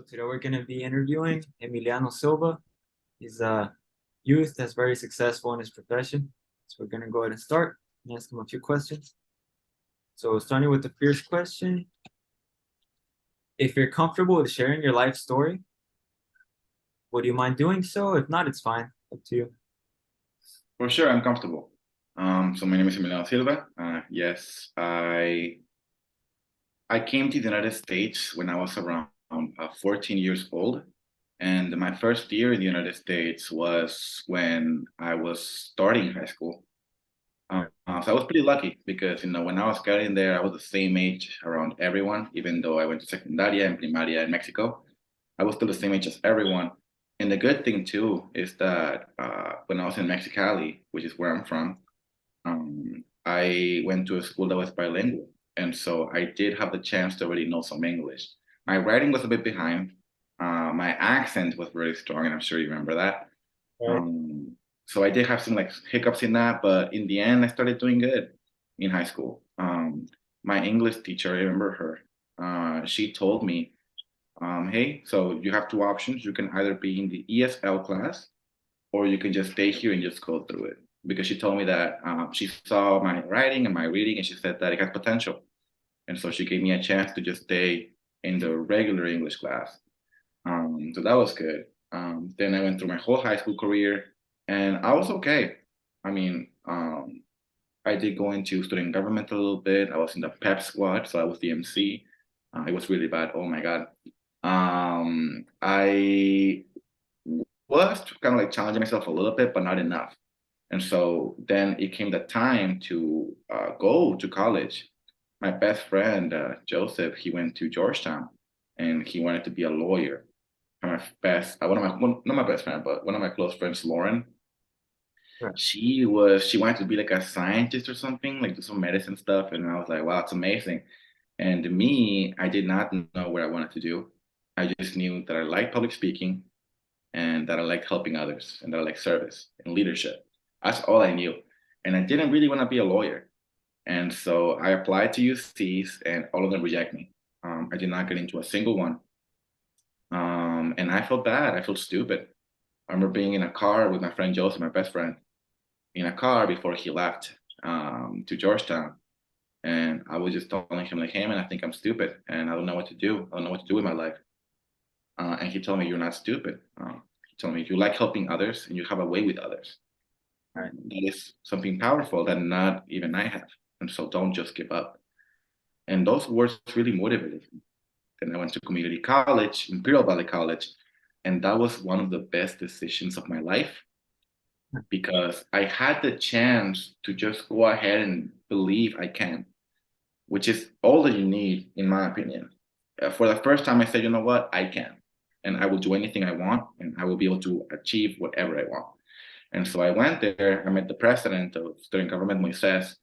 Today we're going to be interviewing Emiliano Silva. He's a youth that's very successful in his profession. So we're going to go ahead and start and ask him a few questions. So starting with the first question, if you're comfortable with sharing your life story, would you mind doing so? If not, it's fine. Up to you. For sure, I'm comfortable. So my name is Emiliano Silva. Yes, I came to the United States when I was around 14 years old. And my first year in the United States was when I was starting high school. So I was pretty lucky because, when I was getting there, I was the same age around everyone, even though I went to secundaria and primaria in Mexico. I was still the same age as everyone. And the good thing too is that when I was in Mexicali, which is where I'm from, I went to a school that was bilingual. And so I did have the chance to already know some English. My writing was a bit behind. My accent was very strong, and I'm sure you remember that. Right. So I did have some like hiccups in that, but in the end, I started doing good in high school. My English teacher, I remember her. She told me, "Hey, so you have two options. You can either be in the ESL class, or you can just stay here and just go through it." Because she told me that she saw my writing and my reading, and she said that it has potential, and so she gave me a chance to just stay in the regular English class. So that was good. Then I went through my whole high school career, and I was okay. I mean, I did go into student government a little bit. I was in the pep squad, so I was the MC. It was really bad. Oh my God. I was kind of like challenging myself a little bit, but not enough. And so then it came the time to go to college. My best friend, Joseph, he went to Georgetown and he wanted to be a lawyer. And one of not my best friend, but one of my close friends, Lauren, Right. she wanted to be like a scientist or something, like do some medicine stuff. And I was like, wow, it's amazing. And me, I did not know what I wanted to do. I just knew that I liked public speaking and that I liked helping others and that I liked service and leadership. That's all I knew. And I didn't really want to be a lawyer. And so I applied to UCs and all of them reject me. I did not get into a single one. And I felt bad. I felt stupid. I remember being in a car with my friend Joseph, my best friend, in a car before he left to Georgetown. And I was just telling him like, hey man, I think I'm stupid and I don't know what to do. I don't know what to do with my life. And he told me, you're not stupid. He told me, you like helping others and you have a way with others. Right. That is something powerful that not even I have. And so don't just give up. And those words really motivated me. Then I went to community college, Imperial Valley College, and that was one of the best decisions of my life because I had the chance to just go ahead and believe I can, which is all that you need, in my opinion. For the first time, I said, you know what, I can, and I will do anything I want, and I will be able to achieve whatever I want. And so I went there. I met the president of student government, Moises,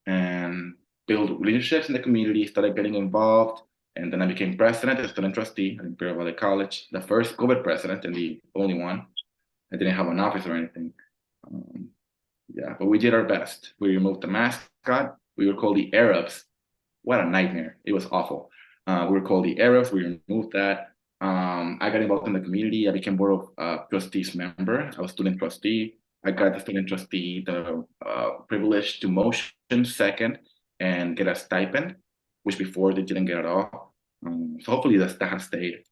and built relationships in the community, started getting involved. And then I became president and student trustee at Imperial Valley College, the first COVID president and the only one. I didn't have an office or anything. Um, yeah, but we did our best. We removed the mascot. We were called the Arabs. What a nightmare. It was awful. We were called the Arabs. We removed that. I got involved in the community. I became board of trustees member. I was student trustee. I got the student trustee the privilege to motion second and get a stipend, which before they didn't get at all. So hopefully that has stayed.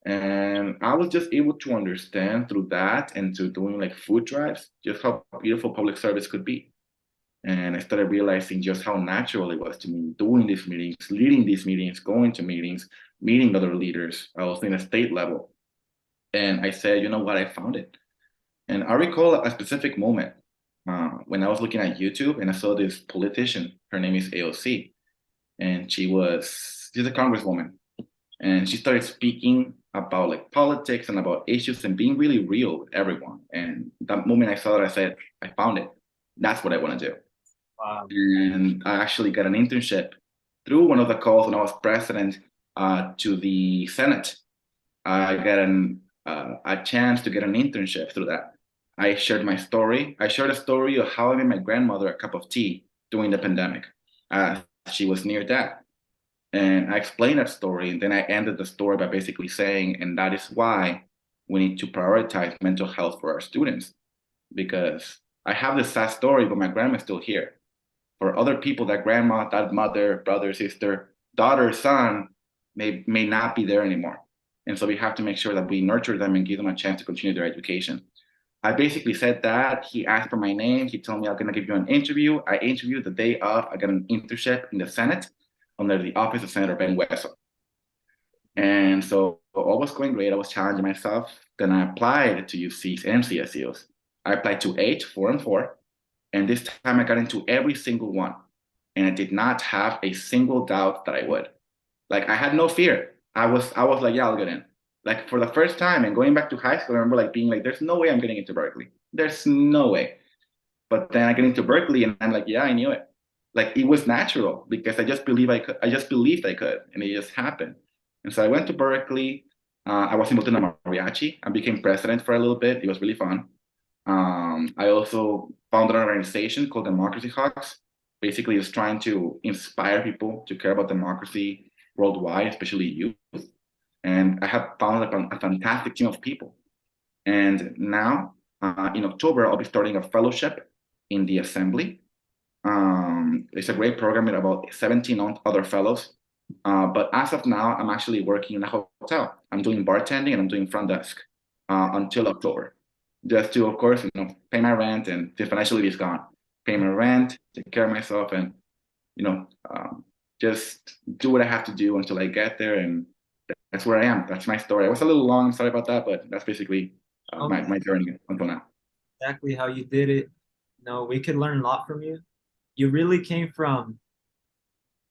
And I was just able to understand through that and to doing like food drives, just how beautiful public service could be. And I started realizing just how natural it was to me doing these meetings, leading these meetings, going to meetings, meeting other leaders. I was in a state level. And I said, you know what, I found it. And I recall a specific moment when I was looking at YouTube and I saw this politician. Her name is AOC. And she's a congresswoman. And she started speaking about like politics and about issues and being really real with everyone. And that moment I saw it, I said, I found it. That's what I want to do. Wow. And I actually got an internship through one of the calls when I was president to the Senate. I got a chance to get an internship through that. I shared my story. I shared a story of how I made my grandmother a cup of tea during the pandemic. She was near death. And I explained that story, and then I ended the story by basically saying, and that is why we need to prioritize mental health for our students, because I have this sad story, but my grandma's still here. For other people, that grandma, that mother, brother, sister, daughter, son may not be there anymore. And so we have to make sure that we nurture them and give them a chance to continue their education. I basically said that. He asked for my name. He told me I'm gonna give you an interview. I interviewed the day of. I got an internship in the Senate under the office of Senator Ben Wesso. And so all was going great. I was challenging myself. Then I applied to UC's and CSU's. I applied to 8, 4, and 4. And this time I got into every single one. And I did not have a single doubt that I would. Like, I had no fear. I was like, yeah, I'll get in. Like, for the first time and going back to high school, I remember like being like, there's no way I'm getting into Berkeley. There's no way. But then I get into Berkeley and I'm like, yeah, I knew it. Like, it was natural because I just believe I could. I just believed I could, and it just happened. And so I went to Berkeley. I was involved in a mariachi. I became president for a little bit. It was really fun. I also founded an organization called Democracy Hawks. Basically, it's trying to inspire people to care about democracy worldwide, especially youth. And I have founded a fantastic team of people. And now, in October, I'll be starting a fellowship in the assembly. It's a great program with about 17 other fellows. But as of now, I'm actually working in a hotel. I'm doing bartending and I'm doing front desk until October, just to, of course, pay my rent and the financially is gone. Pay my rent, take care of myself, and just do what I have to do until I get there. And that's where I am. That's my story. I was a little long. Sorry about that, but that's basically my journey until now. Exactly how you did it. No, we could learn a lot from you. You really came from,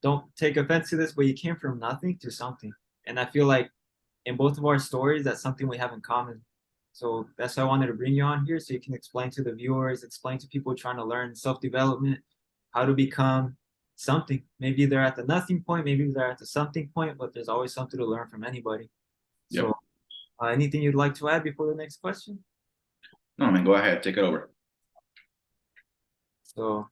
don't take offense to this, but you came from nothing to something. And I feel like in both of our stories, that's something we have in common. So that's why I wanted to bring you on here so you can explain to the viewers, explain to people trying to learn self-development, how to become something. Maybe they're at the nothing point, maybe they're at the something point, but there's always something to learn from anybody. Yep. So anything you'd like to add before the next question? No, man, go ahead. Take it over. So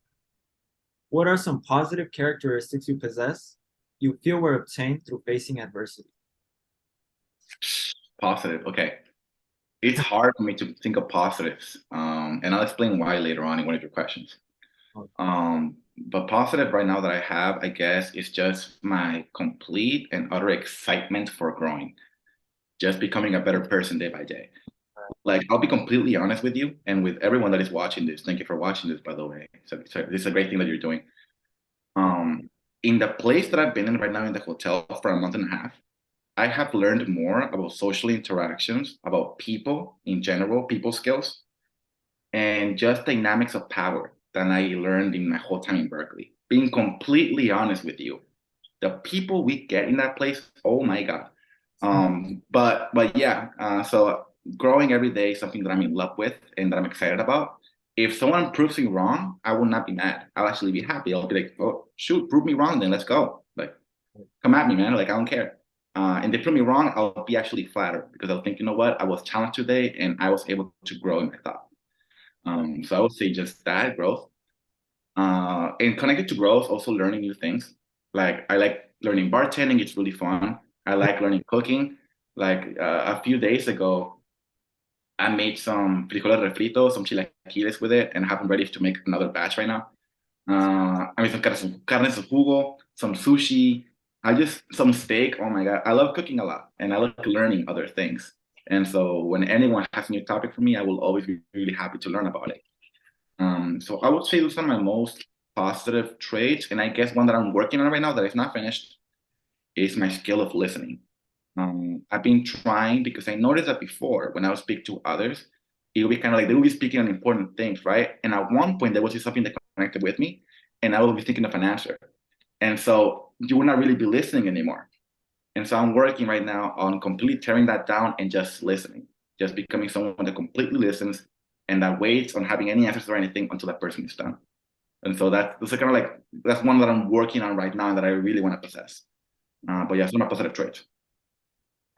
what are some positive characteristics you possess you feel were obtained through facing adversity? Positive. Okay. It's hard for me to think of positives. And I'll explain why later on in one of your questions. But positive right now that I have, I guess, is just my complete and utter excitement for growing, just becoming a better person day by day. Like, I'll be completely honest with you and with everyone that is watching this. Thank you for watching this, by the way. So this is a great thing that you're doing. In the place that I've been in right now in the hotel for a month and a half, I have learned more about social interactions, about people in general, people skills, and just dynamics of power than I learned in my whole time in Berkeley. Being completely honest with you, the people we get in that place, oh my God. But yeah, so growing every day is something that I'm in love with and that I'm excited about. If someone proves me wrong, I will not be mad. I'll actually be happy. I'll be like, oh shoot, prove me wrong, then let's go. Like, come at me, man. Like, I don't care. And they prove me wrong, I'll be actually flattered because I'll think, you know what, I was challenged today and I was able to grow in my thought. So I would say just that growth. And connected to growth, also learning new things. Like, I like learning bartending, it's really fun. I like learning cooking. Like, a few days ago, I made some frijoles refritos, some chilaquiles with it, and have them ready to make another batch right now. I made some carne en jugo, some sushi, some steak. Oh my God, I love cooking a lot, and I like learning other things. And so when anyone has a new topic for me, I will always be really happy to learn about it. So I would say those are my most positive traits, and I guess one that I'm working on right now that is not finished is my skill of listening. I've been trying because I noticed that before when I would speak to others, it would be kind of like they would be speaking on important things, right? And at one point there was something that connected with me, and I would be thinking of an answer. And so you would not really be listening anymore. And so I'm working right now on completely tearing that down and just listening, just becoming someone that completely listens and that waits on having any answers or anything until that person is done. And so that's kind of like, that's one that I'm working on right now and that I really want to possess. But yeah, it's one of my positive traits.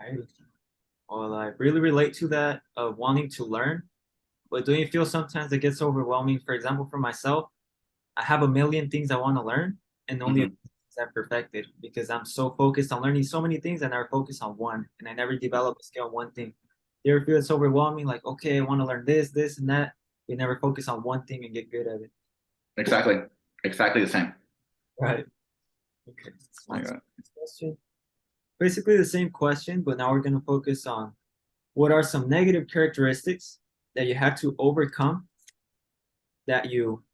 Right. Well, I really relate to that of wanting to learn, but don't you feel sometimes it gets overwhelming? For example, for myself, I have a million things I want to learn and only a Mhm. few things that perfected because I'm so focused on learning so many things and I never focus on one and I never develop a skill on one thing. You ever feel it's overwhelming? Like, okay, I want to learn this, and that. You never focus on one thing and get good at it. Exactly. Exactly the same. Right. Okay. Let's Yeah. next question. Basically the same question, but now we're going to focus on what are some negative characteristics that you had to overcome that you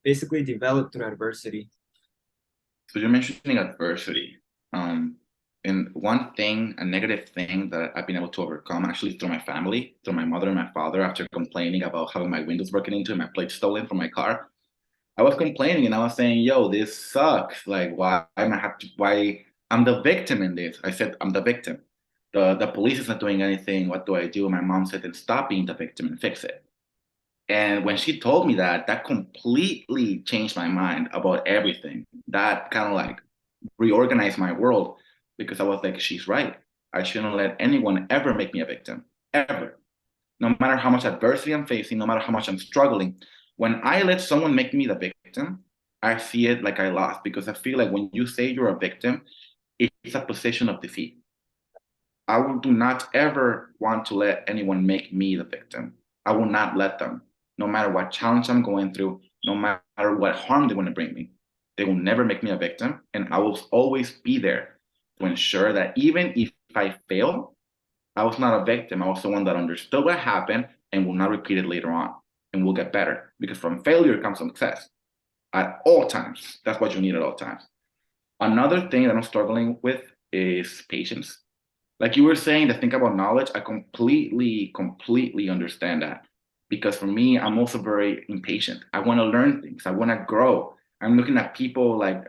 basically developed through adversity. So you're mentioning adversity. Um, and one thing, a negative thing that I've been able to overcome actually through my family, through my mother and my father, after complaining about having my windows broken into and my plates stolen from my car. I was complaining and I was saying, yo, this sucks. Like, why am I have to, why I'm the victim in this? I said, I'm the victim. The police is not doing anything. What do I do? My mom said, then stop being the victim and fix it. And when she told me that, that completely changed my mind about everything. That kind of like reorganized my world because I was like, she's right. I shouldn't let anyone ever make me a victim, ever. No matter how much adversity I'm facing, no matter how much I'm struggling, when I let someone make me the victim, I see it like I lost because I feel like when you say you're a victim, it's a position of defeat. I will do not ever want to let anyone make me the victim. I will not let them, no matter what challenge I'm going through, no matter what harm they want to bring me. They will never make me a victim. And I will always be there to ensure that even if I fail, I was not a victim. I was someone that understood what happened and will not repeat it later on and will get better. Because from failure comes success at all times. That's what you need at all times. Another thing that I'm struggling with is patience. Like you were saying, to think about knowledge, I completely understand that. Because for me, I'm also very impatient. I want to learn things. I want to grow. I'm looking at people like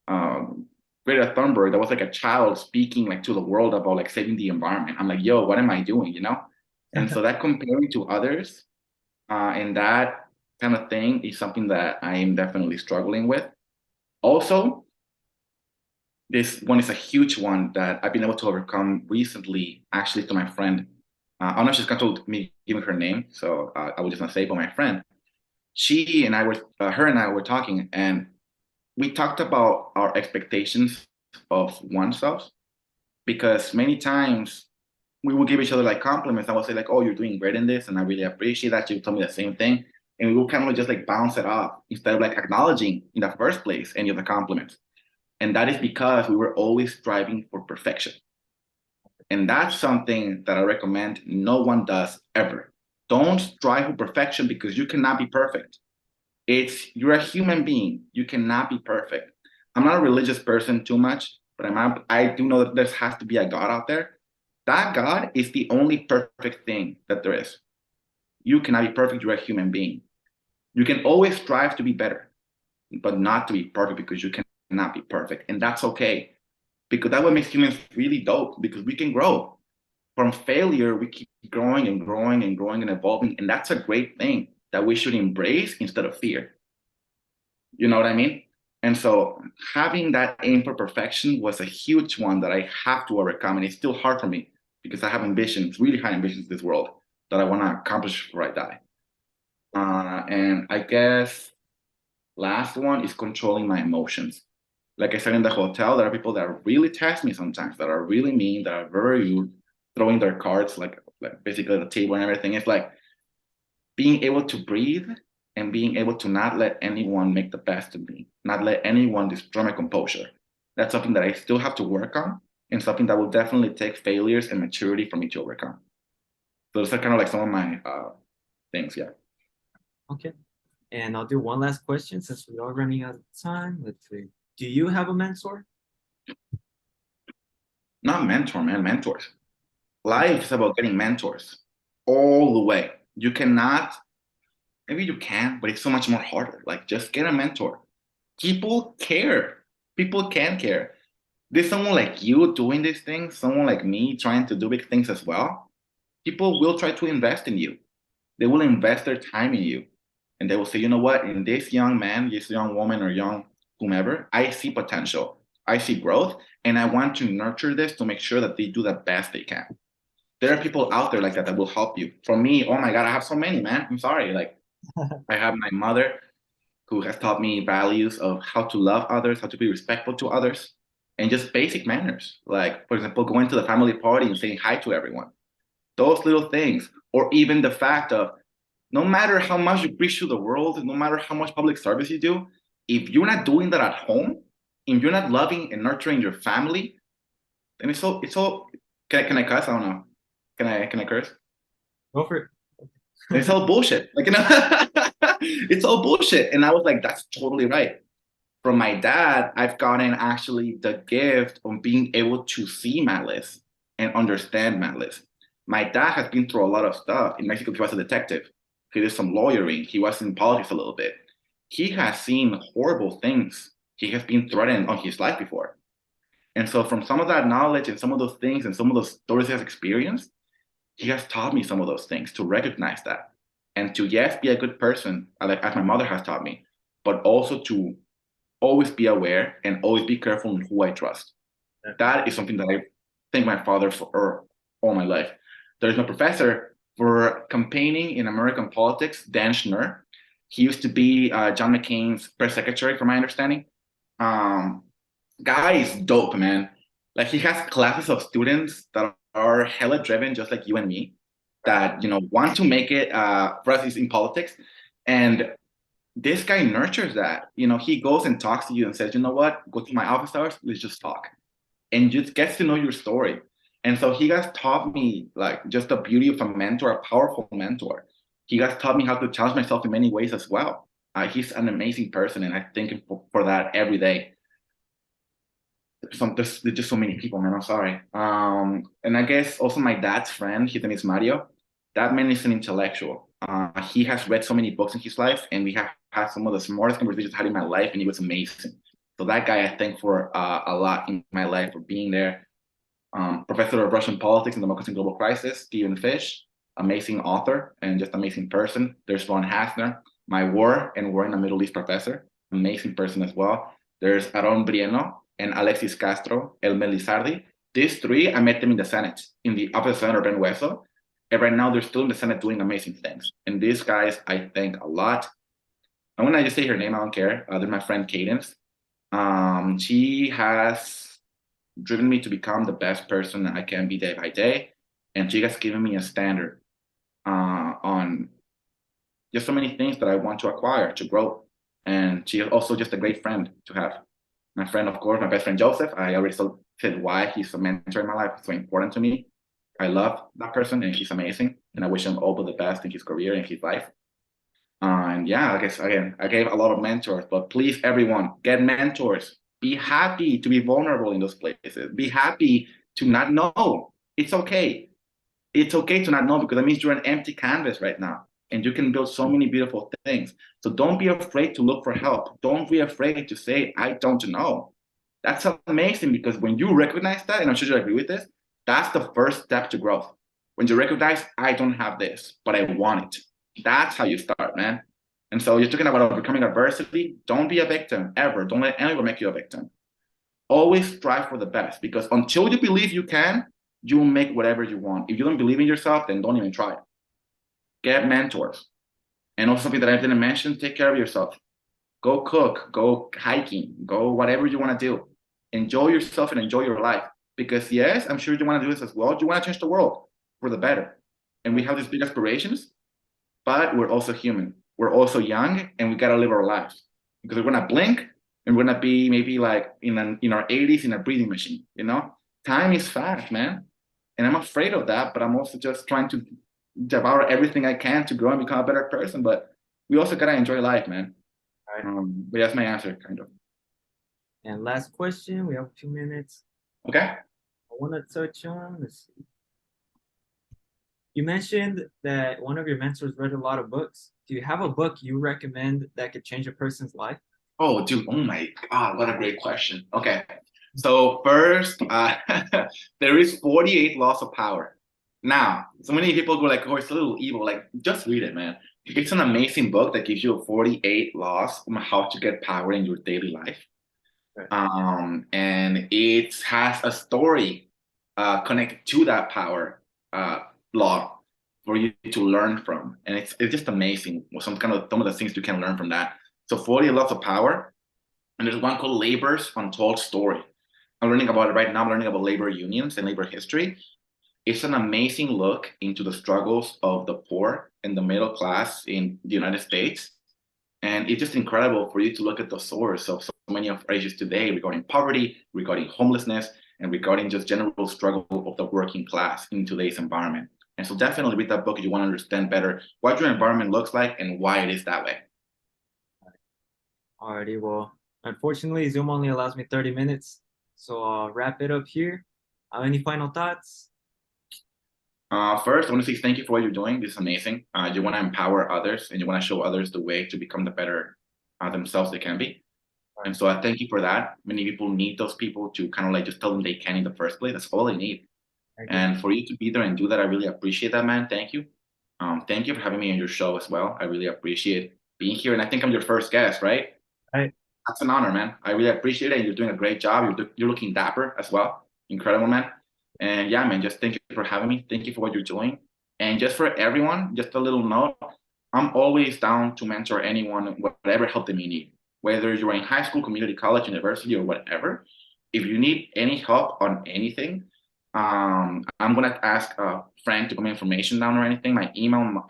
um, Greta Thunberg that was like a child speaking like to the world about like saving the environment. I'm like, yo, what am I doing? You know? And so that comparing to others and that kind of thing is something that I am definitely struggling with. Also, this one is a huge one that I've been able to overcome recently, actually, to my friend. I'm not just comfortable me giving her name, so I will just not say, but my friend, she and I were, her and I were talking, and we talked about our expectations of oneself because many times we will give each other like compliments. I will say like, "Oh, you're doing great in this," and I really appreciate that. She would tell me the same thing, and we will kind of just like bounce it off instead of like acknowledging in the first place any of the compliments. And that is because we were always striving for perfection. And that's something that I recommend no one does ever. Don't strive for perfection because you cannot be perfect. You're a human being. You cannot be perfect. I'm not a religious person too much, but I do know that there has to be a God out there. That God is the only perfect thing that there is. You cannot be perfect. You're a human being. You can always strive to be better, but not to be perfect because you cannot be perfect. And that's okay because that what makes humans really dope because we can grow. From failure, we keep growing and growing and growing and evolving. And that's a great thing that we should embrace instead of fear. You know what I mean? And so having that aim for perfection was a huge one that I have to overcome. And it's still hard for me because I have ambitions, really high ambitions in this world that I want to accomplish before I die. And I guess last one is controlling my emotions. Like I said in the hotel, there are people that really test me sometimes, that are really mean, that are very rude, throwing their cards like basically the table and everything. It's like being able to breathe and being able to not let anyone make the best of me, not let anyone destroy my composure. That's something that I still have to work on and something that will definitely take failures and maturity for me to overcome. So those are kind of like some of my things, yeah. Okay. And I'll do one last question since we are running out of time. Let's see. Do you have a mentor? Not mentor, man, mentors. Life is about getting mentors all the way. You cannot, maybe you can, but it's so much more harder. Like just get a mentor. People care. People can care. There's someone like you doing these things, someone like me trying to do big things as well. People will try to invest in you. They will invest their time in you. And they will say, you know what, in this young man, this young woman, or young whomever, I see potential. I see growth, and I want to nurture this to make sure that they do the best they can. There are people out there like that that will help you. For me, oh my God, I have so many, man. I'm sorry. Like I have my mother who has taught me values of how to love others, how to be respectful to others, and just basic manners. Like, for example, going to the family party and saying hi to everyone. Those little things, or even the fact of no matter how much you preach to the world, no matter how much public service you do, if you're not doing that at home, if you're not loving and nurturing your family, then it's all. Can I cuss? I don't know. Can I curse? Go for it. It's all bullshit. Like, it's all bullshit. And I was like, that's totally right. From my dad, I've gotten actually the gift of being able to see malice and understand malice. My dad has been through a lot of stuff. In Mexico, he was a detective. He did some lawyering. He was in politics a little bit. He has seen horrible things. He has been threatened on his life before. And so from some of that knowledge and some of those things and some of those stories he has experienced, he has taught me some of those things to recognize that and to, yes, be a good person, like as my mother has taught me, but also to always be aware and always be careful in who I trust. That is something that I thank my father for all my life. There's my professor for campaigning in American politics, Dan Schnur. He used to be John McCain's press secretary, from my understanding. Guy is dope, man. Like, he has classes of students that are hella driven, just like you and me, that want to make it. For us, is in politics, and this guy nurtures that. He goes and talks to you and says, you know what, go to my office hours, let's just talk, and just gets to know your story. And so he has taught me like just the beauty of a mentor, a powerful mentor. He has taught me how to challenge myself in many ways as well. He's an amazing person, and I thank him for that every day. There's just so many people, man. I'm sorry. And I guess also my dad's friend, his name is Mario. That man is an intellectual. He has read so many books in his life, and we have had some of the smartest conversations I had in my life, and he was amazing. So that guy, I thank for a lot in my life, for being there. Professor of Russian politics and democracy and global crisis, Stephen Fish, amazing author and just amazing person. There's Ron Hasner, my war and war in the Middle East professor, amazing person as well. There's Aaron Brieno and Alexis Castro, El Melizardi. These three, I met them in the Senate, in the upper Senate of Ben Hueso. And right now they're still in the Senate doing amazing things. And these guys, I thank a lot. I'm gonna just say her name, I don't care. They're my friend Cadence. She has driven me to become the best person I can be day by day. And she has given me a standard on just so many things that I want to acquire, to grow. And she is also just a great friend to have. My friend, of course, my best friend Joseph, I already said why he's a mentor in my life. It's so important to me. I love that person, and he's amazing. And I wish him all the best in his career and his life. And yeah, I guess, again, I gave a lot of mentors, but please, everyone, get mentors. Be happy to be vulnerable in those places. Be happy to not know. It's okay. It's okay to not know, because that means you're an empty canvas right now, and you can build so many beautiful things. So don't be afraid to look for help. Don't be afraid to say, I don't know. That's amazing, because when you recognize that, and I'm sure you agree with this, that's the first step to growth. When you recognize, I don't have this, but I want it. That's how you start, man. And so you're talking about overcoming adversity. Don't be a victim ever. Don't let anyone make you a victim. Always strive for the best, because until you believe you can, you will make whatever you want. If you don't believe in yourself, then don't even try. Get mentors. And also something that I didn't mention, take care of yourself. Go cook, go hiking, go whatever you want to do. Enjoy yourself and enjoy your life. Because yes, I'm sure you want to do this as well. You want to change the world for the better. And we have these big aspirations, but we're also human. We're also young, and we gotta live our lives, because we're gonna blink and we're gonna be maybe like in our 80s in a breathing machine. Time is fast, man, and I'm afraid of that. But I'm also just trying to devour everything I can to grow and become a better person. But we also gotta enjoy life, man. Right. But that's my answer, kind of. And last question, we have a few minutes. Okay. I want to touch on, let's see. You mentioned that one of your mentors read a lot of books. Do you have a book you recommend that could change a person's life? Oh, dude. Oh my God. What a great question. Okay. So first, there is 48 Laws of Power. Now, so many people go like, oh, it's a little evil. Like, just read it, man. It's an amazing book that gives you 48 laws on how to get power in your daily life. Right. And it has a story connected to that power law for you to learn from. And it's just amazing. Some of the things you can learn from that. So 40 Laws of Power, and there's one called Labor's Untold Story. I'm learning about it right now. I'm learning about labor unions and labor history. It's an amazing look into the struggles of the poor and the middle class in the United States. And it's just incredible for you to look at the source of so many of our issues today regarding poverty, regarding homelessness, and regarding just general struggle of the working class in today's environment. And so definitely read that book if you want to understand better what your environment looks like and why it is that way. Alrighty, well, unfortunately, Zoom only allows me 30 minutes, so I'll wrap it up here. Any final thoughts? First, I want to say thank you for what you're doing. This is amazing. You want to empower others and you want to show others the way to become the better themselves they can be. And so I thank you for that. Many people need those people to kind of like just tell them they can in the first place. That's all they need. Thank you. And for you to be there and do that, I really appreciate that, man. Thank you. Thank you for having me on your show as well. I really appreciate being here. And I think I'm your first guest, right? Right. That's an honor, man. I really appreciate it. And you're doing a great job. You're looking dapper as well. Incredible, man. And yeah, man, just thank you for having me. Thank you for what you're doing. And just for everyone, just a little note, I'm always down to mentor anyone, whatever help they may need, whether you're in high school, community college, university, or whatever. If you need any help on anything, I'm gonna ask a friend to put my information down or anything, my email,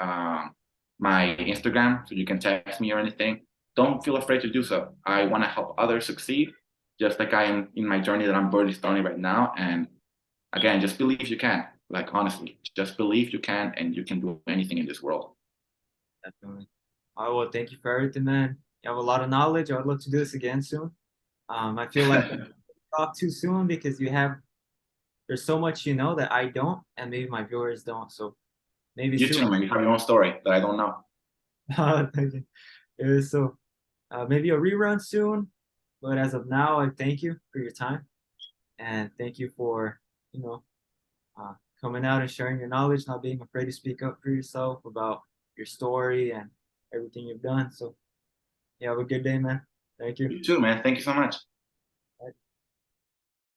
my Instagram, so you can text me or anything. Don't feel afraid to do so. I want to help others succeed, just like I am in my journey that I'm barely starting right now. And again, just believe you can. Like honestly, just believe you can, and you can do anything in this world. Definitely. All right, well, thank you for everything, man. You have a lot of knowledge. I would love to do this again soon. I feel like I talk too soon because there's so much you know that I don't, and maybe my viewers don't. So maybe You soon. too, man. You have your own story that I don't know. Thank you. So maybe a rerun soon. But as of now, I thank you for your time, and thank you for you know uh, coming out and sharing your knowledge, not being afraid to speak up for yourself about your story and everything you've done. So, yeah, have a good day, man. Thank you. You too, man. Thank you so much.